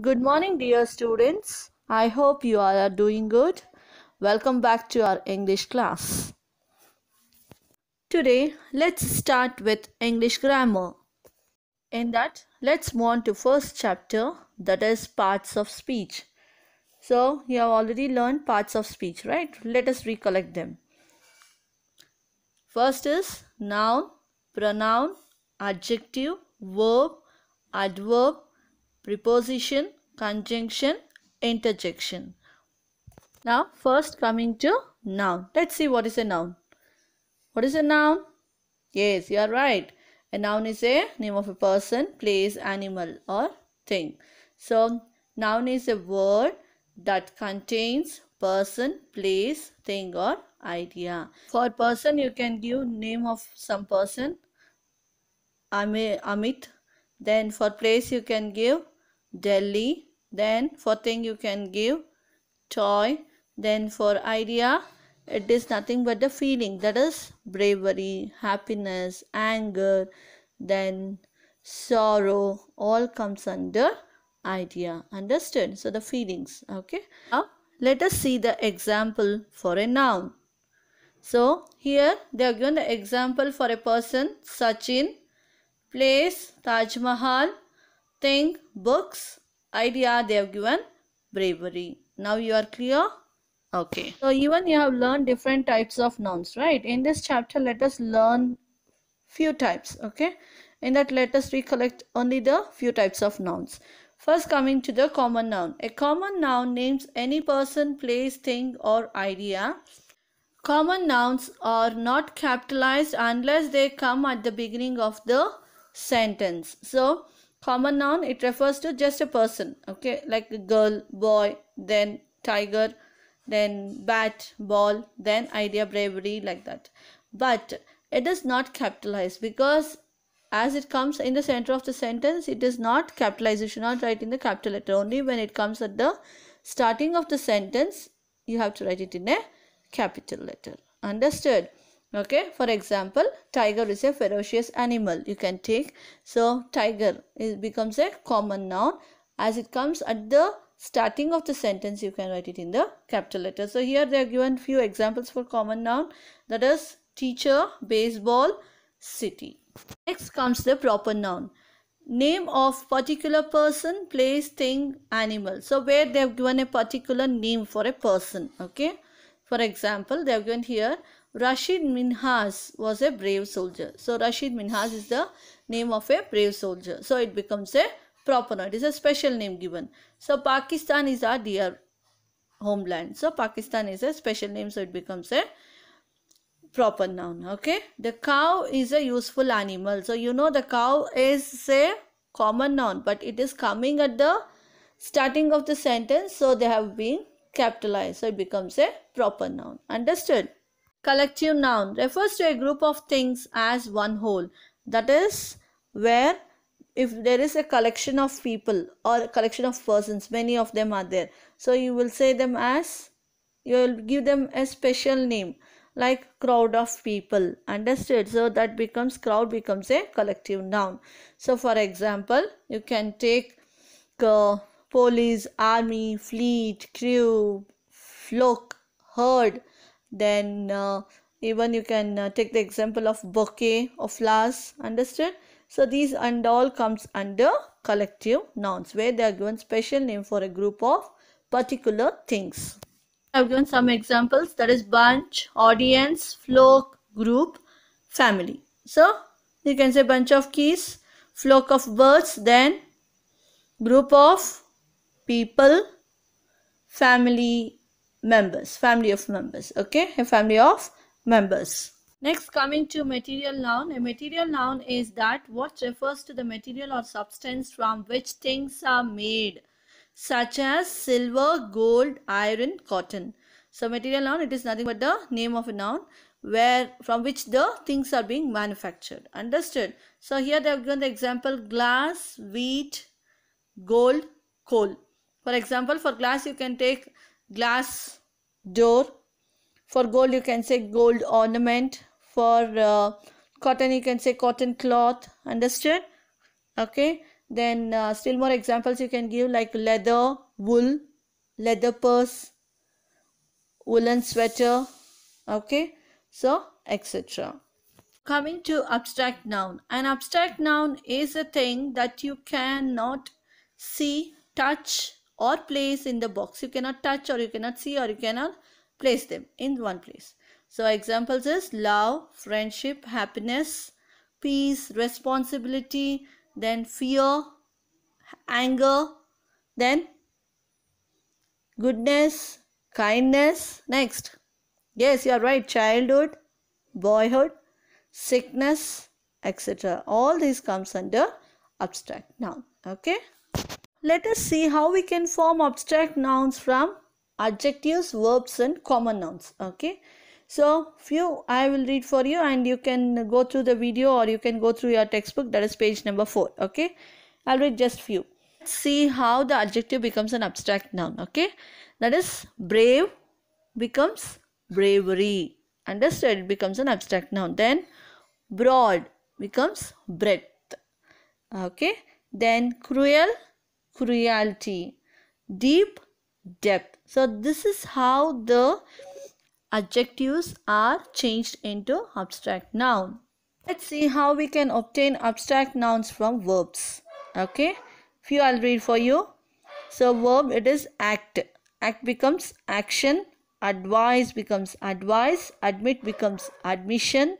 Good morning, dear students. I hope you all are doing good. Welcome back to our English class. Today, let's start with English grammar. In that, let's move on to first chapter, that is parts of speech. So, you have already learned parts of speech, right? Let us recollect them. First is noun, pronoun, adjective, verb, adverb, preposition, conjunction, interjection. Now, first coming to noun. Let's see what is a noun. What is a noun? Yes, you are right. A noun is a name of a person, place, animal, or thing. So, noun is a word that contains person, place, thing, or idea. For person, you can give name of some person, Amit. Then for place, you can give Delhi. Then for thing, you can give toy. Then for idea, it is nothing but the feeling, that is bravery, happiness, anger, then sorrow, all comes under idea. Understood? So the feelings. Okay. Now let us see the example for a noun. So here they are given the example for a person, Sachin, place, Taj Mahal, thing, books, idea, they have given bravery. Now you are clear? Okay. So even you have learned different types of nouns, right? In this chapter, let us learn few types, okay? In that, let us recollect only the few types of nouns. First, coming to the common noun. A common noun names any person, place, thing, or idea. Common nouns are not capitalized unless they come at the beginning of the sentence. So, common noun, it refers to just a person, okay, like a girl, boy, then tiger, then bat, ball, then idea, bravery, like that. But it is not capitalized because as it comes in the center of the sentence, it is not capitalized. You should not write in the capital letter. Only when it comes at the starting of the sentence, you have to write it in a capital letter. Understood? Okay. For example, tiger is a ferocious animal. You can take. So, tiger becomes a common noun. As it comes at the starting of the sentence, you can write it in the capital letter. So, here they are given few examples for common noun. That is teacher, baseball, city. Next comes the proper noun. Name of particular person, place, thing, animal. So, where they have given a particular name for a person. Okay. For example, they have given here Rashid Minhas was a brave soldier. So, Rashid Minhas is the name of a brave soldier. So, it becomes a proper noun. It is a special name given. So, Pakistan is our dear homeland. So, Pakistan is a special name. So, it becomes a proper noun. Okay. The cow is a useful animal. So, you know the cow is a common noun, but it is coming at the starting of the sentence. So, they have been capitalized. So, it becomes a proper noun. Understood? Collective noun refers to a group of things as one whole. That is where if there is a collection of people or a collection of persons, many of them are there. So, you will say them as, you will give them a special name like crowd of people. Understood? So, that becomes, crowd becomes a collective noun. So, for example, you can take police, army, fleet, crew, flock, herd. Then even you can take the example of bouquet of flowers. Understood? So these and all comes under collective nouns where they are given special name for a group of particular things. I have given some examples, that is bunch, audience, flock, group, family. So you can say bunch of keys, flock of birds, then group of people, family members, family of members. Okay, a family of members. Next, coming to material noun. A material noun is that what refers to the material or substance from which things are made, such as silver, gold, iron, cotton. So, material noun, it is nothing but the name of a noun where from which the things are being manufactured. Understood? So, here they have given the example glass, wheat, gold, coal. For example, for glass you can take glass door. For gold you can say gold ornament. For cotton you can say cotton cloth. Understood? Okay. Then still more examples you can give, like leather, wool, leather purse, woolen sweater. Okay, so etc. Coming to abstract noun. An abstract noun is a thing that you cannot see, touch or place in the box. You cannot touch, or you cannot see, or you cannot place them in one place. So examples is love, friendship, happiness, peace, responsibility, then fear, anger, then goodness, kindness. Next. Yes, you are right. Childhood, boyhood, sickness, etc. All these comes under abstract noun. Okay. Let us see how we can form abstract nouns from adjectives, verbs and common nouns. Okay. So few I will read for you, and you can go through the video, or you can go through your textbook, that is page number 4. Okay. I'll read just few. Let's see how the adjective becomes an abstract noun. Okay. That is brave becomes bravery. Understood? It becomes an abstract noun. Then broad becomes breadth. Okay. Then cruel, cruelty. Deep, depth. So this is how the adjectives are changed into abstract noun. Let's see how we can obtain abstract nouns from verbs. Okay. Few I'll read for you. So verb, it is act. Act becomes action. Advise becomes advice. Admit becomes admission.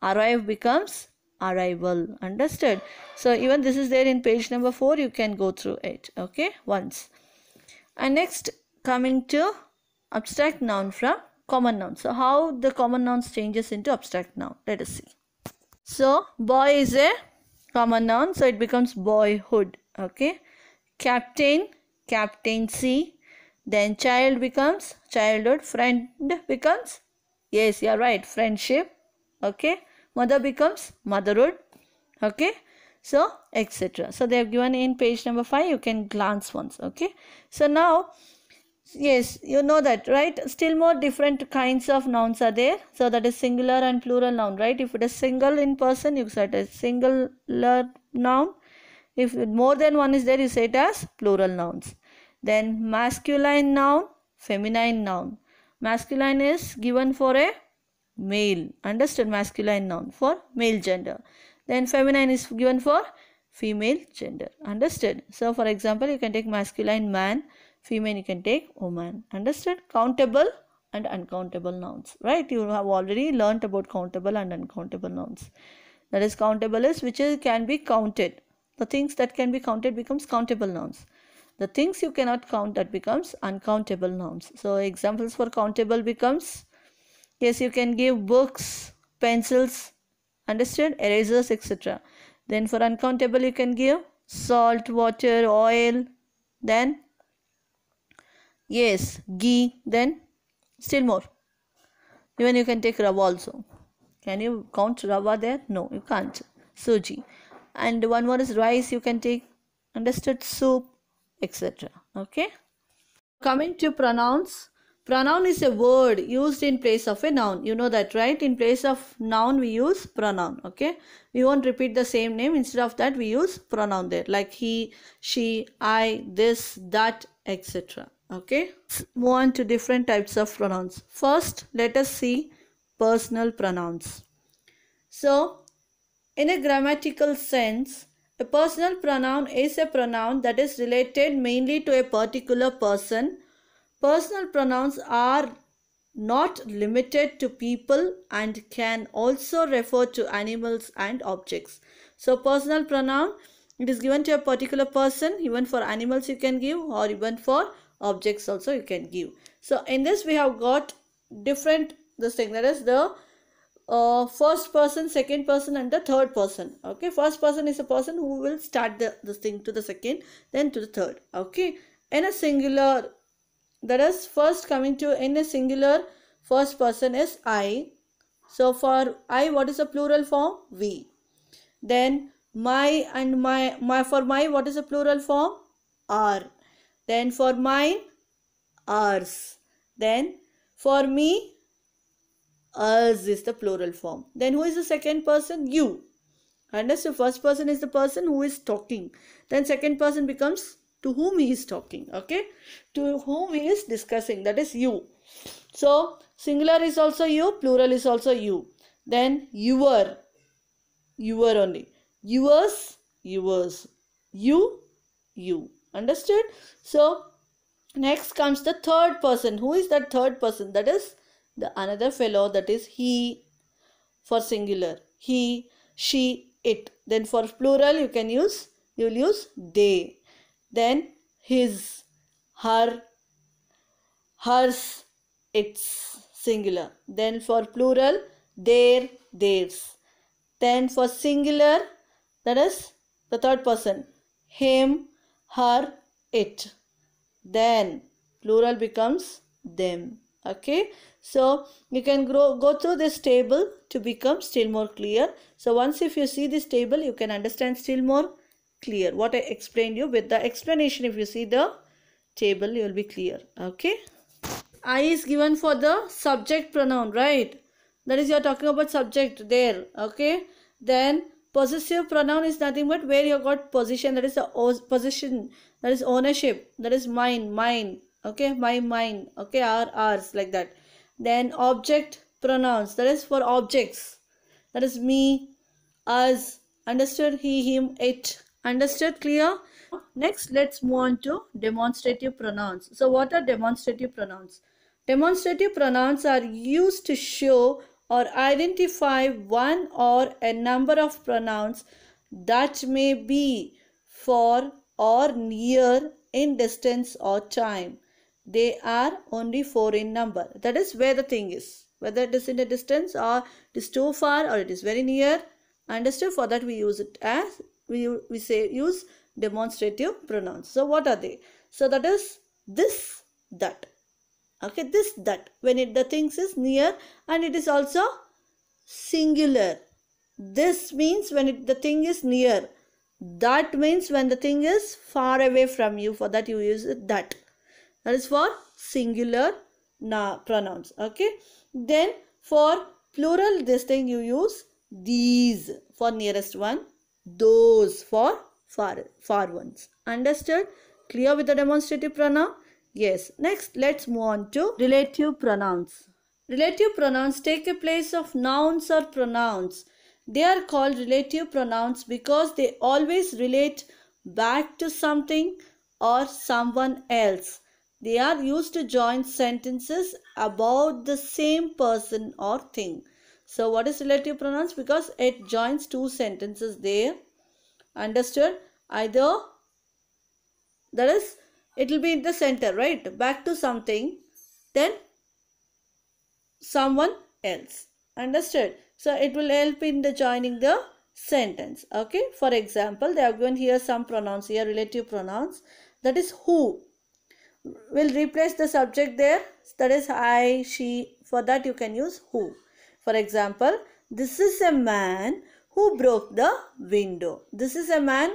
Arrive becomes arrival. Understood? So even this is there in page number 4. You can go through it. Okay. Once. And next, coming to abstract noun from common noun. So how the common nouns changes into abstract noun. Let us see. So boy is a common noun. So it becomes boyhood. Okay. Captain, captaincy. Then child becomes childhood. Friend becomes, yes, you are right, friendship. Okay. Mother becomes motherhood. Okay. So etc. So they have given in page number 5. You can glance once. Okay. So now, yes, you know that, right? Still more different kinds of nouns are there. So that is singular and plural noun, right? If it is single in person, you say it as singular noun. If more than one is there, you say it as plural nouns. Then masculine noun, feminine noun. Masculine is given for a male. Understood? Masculine noun for male gender. Then feminine is given for female gender. Understood? So for example, you can take masculine man, female you can take woman. Understood? Countable and uncountable nouns. Right? You have already learnt about countable and uncountable nouns. That is, countable is which can be counted. The things that can be counted becomes countable nouns. The things you cannot count, that becomes uncountable nouns. So examples for countable becomes, yes, you can give books, pencils, understood, erasers, etc. Then for uncountable you can give salt, water, oil, then yes, ghee, then still more. Even you can take rava also. Can you count rava there? No, you can't. Suji. And one more is rice, you can take. Understood? Soup, etc. Okay. Coming to pronouns. Pronoun is a word used in place of a noun. You know that, right? In place of noun we use pronoun. Okay. We won't repeat the same name. Instead of that we use pronoun there. Like he, she, I, this, that, etc. Okay. Let's move on to different types of pronouns. First, let us see personal pronouns. So, in a grammatical sense, a personal pronoun is a pronoun that is related mainly to a particular person. Personal pronouns are not limited to people and can also refer to animals and objects. So personal pronoun, it is given to a particular person. Even for animals you can give, or even for objects also you can give. So in this we have got different this thing, that is the first person, second person and the third person. Okay, first person is a person who will start this thing to the second, then to the third. Okay, in a singular, that is first coming to in a singular, first person is I. So for I, what is the plural form? We. Then my and my for my, what is the plural form? Our. Then for mine, ours. Then for me, us is the plural form. Then who is the second person? You. Understood? First person is the person who is talking. Then second person becomes to whom he is talking. Okay? To whom he is discussing. That is you. So, singular is also you, plural is also you. Then your only. Yours, yours. You. Understood? So, next comes the third person. Who is that third person? That is the another fellow, that is he for singular. He, she, it. Then for plural you will use they. Then his, her, hers, its, singular. Then for plural their, theirs. Then for singular, that is the third person, him, her, it. Then plural becomes them. Okay, so you can go through this table to become still more clear. So once if you see this table, you can understand still more clear what I explained you. With the explanation, if you see the table, you will be clear. Okay, I is given for the subject pronoun, right? That is, you are talking about subject there. Okay, then possessive pronoun is nothing but where you got position, that is the position, that is ownership, that is mine. Okay, my, mine. Okay, ours, like that. Then object pronouns, that is for objects, that is me, us. Understood? He, him, it. Understood? Clear? Next, let's move on to demonstrative pronouns. So what are demonstrative pronouns? Demonstrative pronouns are used to show or identify one or a number of pronouns that may be for or near in distance or time. They are only 4 in number. That is where the thing is. Whether it is in a distance or it is too far or it is very near. Understood? For that we use it as, we say use demonstrative pronouns. So what are they? So that is this, that. Okay, this, that. When the things is near and it is also singular. This means when the thing is near. That means when the thing is far away from you. For that you use it that. That is for singular pronouns. Okay. Then for plural, this thing you use these for nearest one. Those for far ones. Understood? Clear with the demonstrative pronoun? Yes. Next, let's move on to relative pronouns. Relative pronouns take a place of nouns or pronouns. They are called relative pronouns because they always relate back to something or someone else. They are used to join sentences about the same person or thing. So what is relative pronouns? Because it joins two sentences there. Understood? Either, that is, it will be in the center, right? Back to something, then someone else. Understood? So it will help in the joining the sentence. Okay. For example, they are given here some pronouns here, relative pronouns. That is who will replace the subject there. That is I, she. For that you can use who. For example, this is a man who broke the window. This is a man.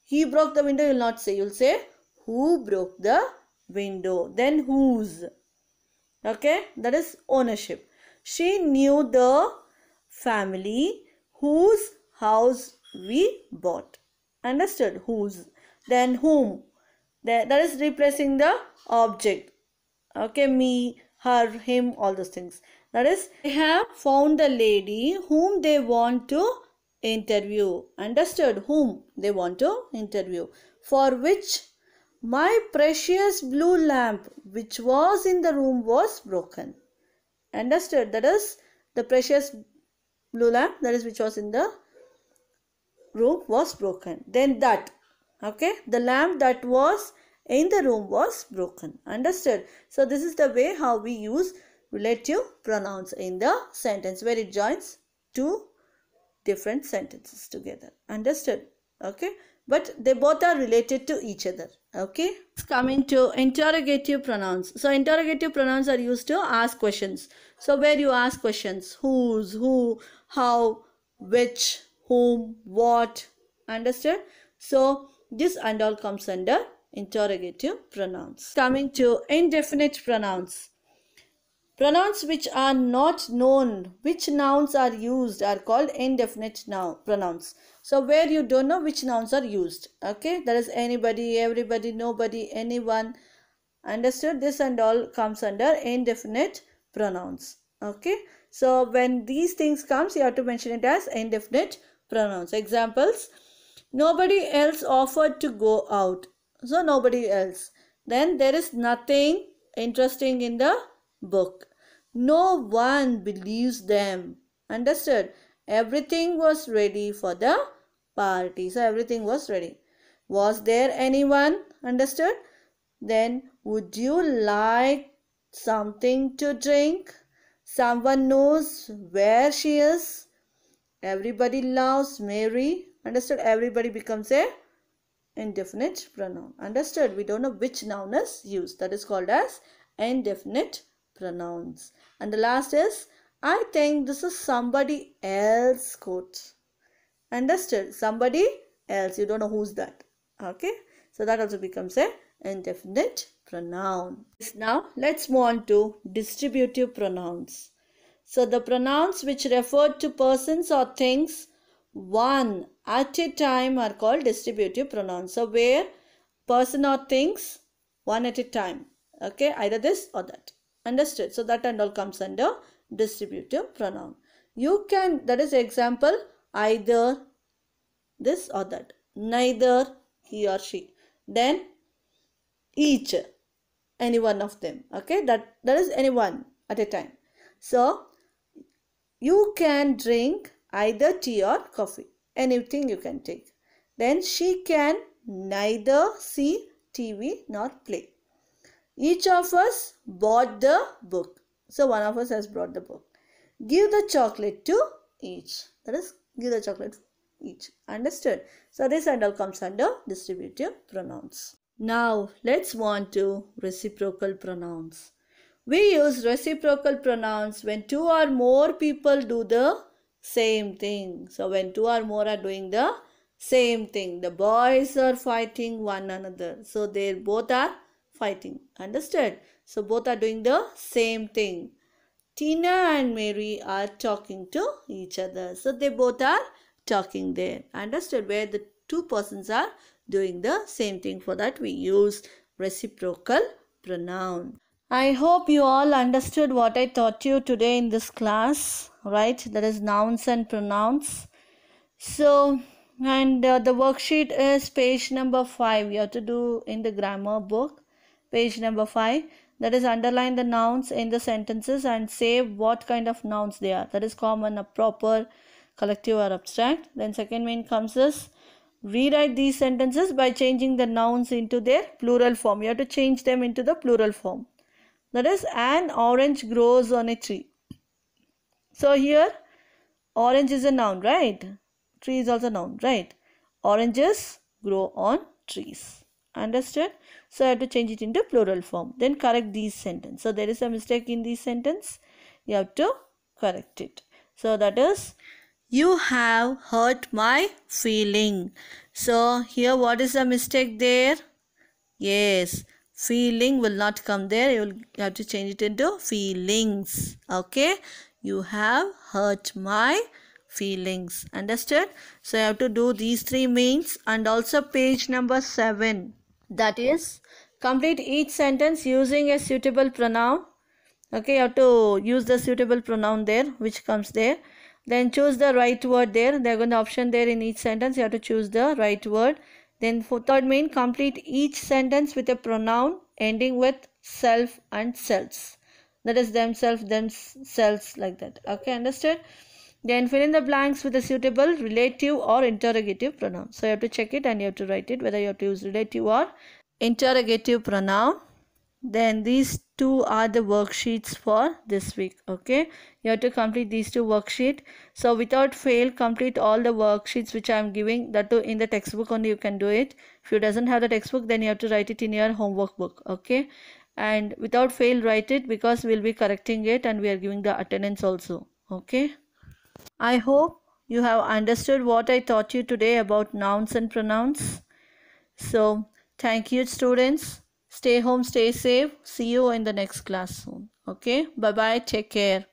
He broke the window. You will not say. You will say who broke the window. Then whose. Okay. That is ownership. She knew the family whose house we bought. Understood? Whose. Then whom. That is replacing the object. Okay. Me, her, him, all those things. That is, they have found the lady whom they want to interview. Understood? Whom they want to interview. For which my precious blue lamp which was in the room was broken. Understood? That is, the precious blue lamp, that is which was in the room, was broken. Then that. Okay. The lamp that was in the room was broken. Understood? So this is the way how we use relative pronouns in the sentence, where it joins two different sentences together. Understood? Okay. But they both are related to each other. Okay. Coming to interrogative pronouns. So interrogative pronouns are used to ask questions. So where you ask questions, whose, who, how, which, whom, what. Understood? So this and all comes under interrogative pronouns. Coming to indefinite pronouns. Pronouns which are not known, which nouns are used, are called indefinite noun pronouns. So where you don't know which nouns are used. Okay, that is anybody, everybody, nobody, anyone. Understood? This and all comes under indefinite pronouns. Okay, so when these things comes, you have to mention it as indefinite pronouns. Examples: nobody else offered to go out. So nobody else. Then there is nothing interesting in the book. No one believes them. Understood? Everything was ready for the party. So everything was ready. Was there anyone? Understood? Then would you like something to drink? Someone knows where she is. Everybody loves Mary. Understood? Everybody becomes a indefinite pronoun. Understood? We don't know which noun is used. That is called as indefinite pronouns. And the last is, I think this is somebody else's coat. Understood? Somebody else. You don't know who's that. Okay? So that also becomes a indefinite pronoun. Now let's move on to distributive pronouns. So the pronouns which refer to persons or things one at a time are called distributive pronouns. So where person or things one at a time. Okay, either this or that. Understood? So that and all comes under distributive pronoun. You can, that is example, either this or that, neither he or she, then each, any one of them. Okay, that is anyone at a time. So you can drink either tea or coffee, anything you can take. Then she can neither see TV nor play. Each of us bought the book. So one of us has brought the book. Give the chocolate to each. That is, give the chocolate to each. Understood? So this and all comes under distributive pronouns. Now let's move on to reciprocal pronouns. We use reciprocal pronouns when two or more people do the same thing. So when two or more are doing the same thing, the boys are fighting one another. So they both are fighting. Understood? So both are doing the same thing. Tina and Mary are talking to each other. So they both are talking there. Understood? Where the two persons are doing the same thing. For that we use reciprocal pronoun. I hope you all understood what I taught you today in this class, right? That is nouns and pronouns. So, and the worksheet is page number 5. You have to do in the grammar book, page number 5. That is, underline the nouns in the sentences and say what kind of nouns they are. That is common, a proper, collective or abstract. Then second main comes is, rewrite these sentences by changing the nouns into their plural form. You have to change them into the plural form. That is, an orange grows on a tree. So here, orange is a noun, right? Tree is also a noun, right? Oranges grow on trees. Understood? So I have to change it into plural form. Then correct these sentences. So there is a mistake in this sentence. You have to correct it. So that is, you have hurt my feeling. So here what is the mistake there? Yes, feeling will not come there. You have to change it into feelings. Okay, you have hurt my feelings. Understood? So you have to do these three means. And also page number 7. That is, complete each sentence using a suitable pronoun. Okay, you have to use the suitable pronoun there, which comes there. Then choose the right word there. There is an option there in each sentence. You have to choose the right word. Then for third main, complete each sentence with a pronoun ending with self and selves. That is themselves, themselves, like that. Okay, understood? Then fill in the blanks with a suitable relative or interrogative pronoun. So you have to check it and you have to write it whether you have to use relative or interrogative pronoun. Then these two are the worksheets for this week. Okay, you have to complete these two worksheets. So without fail, complete all the worksheets which I am giving. That too in the textbook only you can do it. If you doesn't have the textbook, then you have to write it in your homework book. Okay, and without fail write it, because we'll be correcting it and we are giving the attendance also. Okay, I hope you have understood what I taught you today about nouns and pronouns. So thank you, students. Stay home, stay safe. See you in the next class soon. Okay, bye bye, take care.